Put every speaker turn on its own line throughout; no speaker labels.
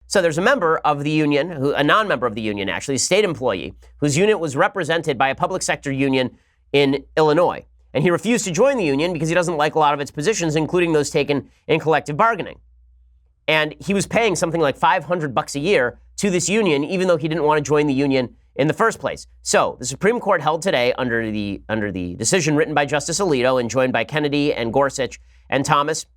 So there's a member of the union, a non-member of the union, actually, a state employee, whose unit was represented by a public sector union in Illinois. And he refused to join the union because he doesn't like a lot of its positions, including those taken in collective bargaining. And he was paying something like $500 a year to this union, even though he didn't want to join the union in the first place. So the Supreme Court held today, under the decision written by Justice Alito and joined by Kennedy and Gorsuch and Thomas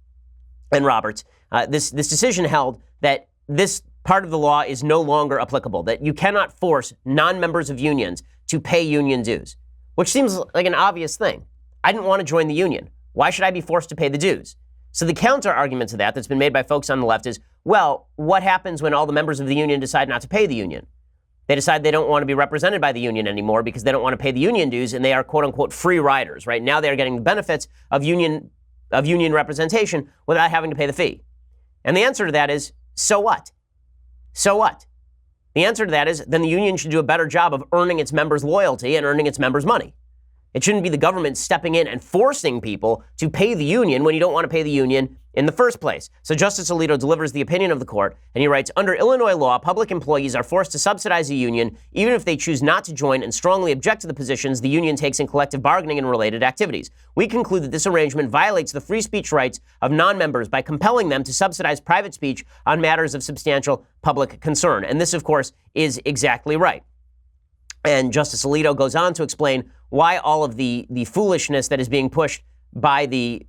and Roberts, this decision held that this part of the law is no longer applicable, that you cannot force non-members of unions to pay union dues, which seems like an obvious thing. I didn't want to join the union. Why should I be forced to pay the dues? So the counter argument to that that's been made by folks on the left is, well, what happens when all the members of the union decide not to pay the union? They decide they don't want to be represented by the union anymore because they don't want to pay the union dues, and they are, quote unquote, free riders, right? Now they're getting the benefits of union representation without having to pay the fee. And the answer to that is, so what? So what? The answer to that is, then the union should do a better job of earning its members' loyalty and earning its members' money. It shouldn't be the government stepping in and forcing people to pay the union when you don't want to pay the union in the first place. So Justice Alito delivers the opinion of the court, and he writes, under Illinois law, public employees are forced to subsidize a union even if they choose not to join and strongly object to the positions the union takes in collective bargaining and related activities. We conclude that this arrangement violates the free speech rights of non-members by compelling them to subsidize private speech on matters of substantial public concern. And this, of course, is exactly right. And Justice Alito goes on to explain why all of the foolishness that is being pushed by the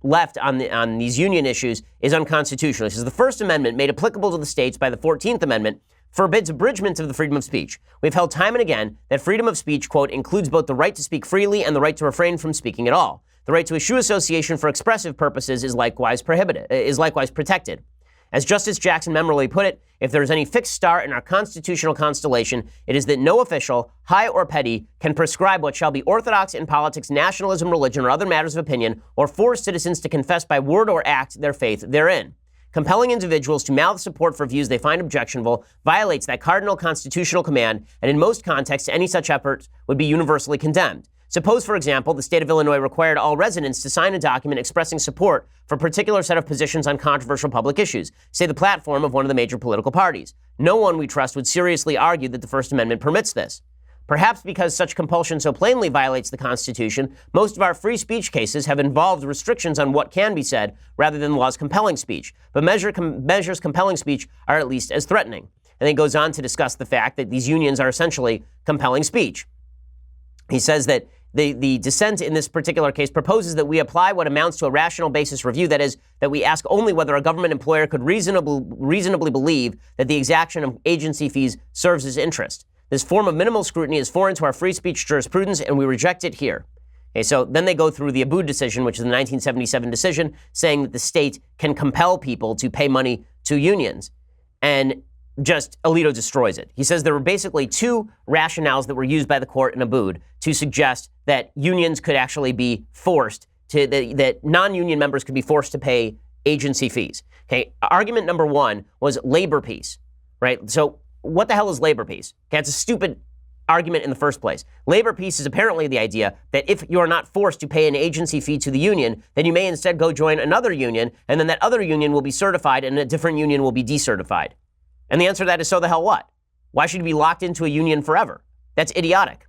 left on these union issues is unconstitutional. He says the First Amendment, made applicable to the states by the 14th Amendment, forbids abridgment of the freedom of speech. We've held time and again that freedom of speech, quote, includes both the right to speak freely and the right to refrain from speaking at all. The right to eschew association for expressive purposes is likewise protected. As Justice Jackson memorably put it, if there is any fixed star in our constitutional constellation, it is that no official, high or petty, can prescribe what shall be orthodox in politics, nationalism, religion, or other matters of opinion, or force citizens to confess by word or act their faith therein. Compelling individuals to mouth support for views they find objectionable violates that cardinal constitutional command, and in most contexts, any such efforts would be universally condemned. Suppose, for example, the state of Illinois required all residents to sign a document expressing support for a particular set of positions on controversial public issues, say the platform of one of the major political parties. No one, we trust, would seriously argue that the First Amendment permits this. Perhaps because such compulsion so plainly violates the Constitution, most of our free speech cases have involved restrictions on what can be said rather than laws compelling speech. But measures compelling speech are at least as threatening. And then he goes on to discuss the fact that these unions are essentially compelling speech. He says that the dissent in this particular case proposes that we apply what amounts to a rational basis review, that is, that we ask only whether a government employer could reasonably believe that the exaction of agency fees serves his interest. This form of minimal scrutiny is foreign to our free speech jurisprudence, and we reject it here. Okay, so then they go through the Abood decision, which is the 1977 decision, saying that the state can compel people to pay money to unions. And just Alito destroys it. He says there were basically two rationales that were used by the court in Abood to suggest that unions could actually be forced to, that non-union members could be forced to pay agency fees. Okay, argument number one was labor peace, right? So what the hell is labor peace? Okay, it's a stupid argument in the first place. Labor peace is apparently the idea that if you are not forced to pay an agency fee to the union, then you may instead go join another union, and then that other union will be certified and a different union will be decertified. And the answer to that is, so the hell what? Why should you be locked into a union forever? That's idiotic.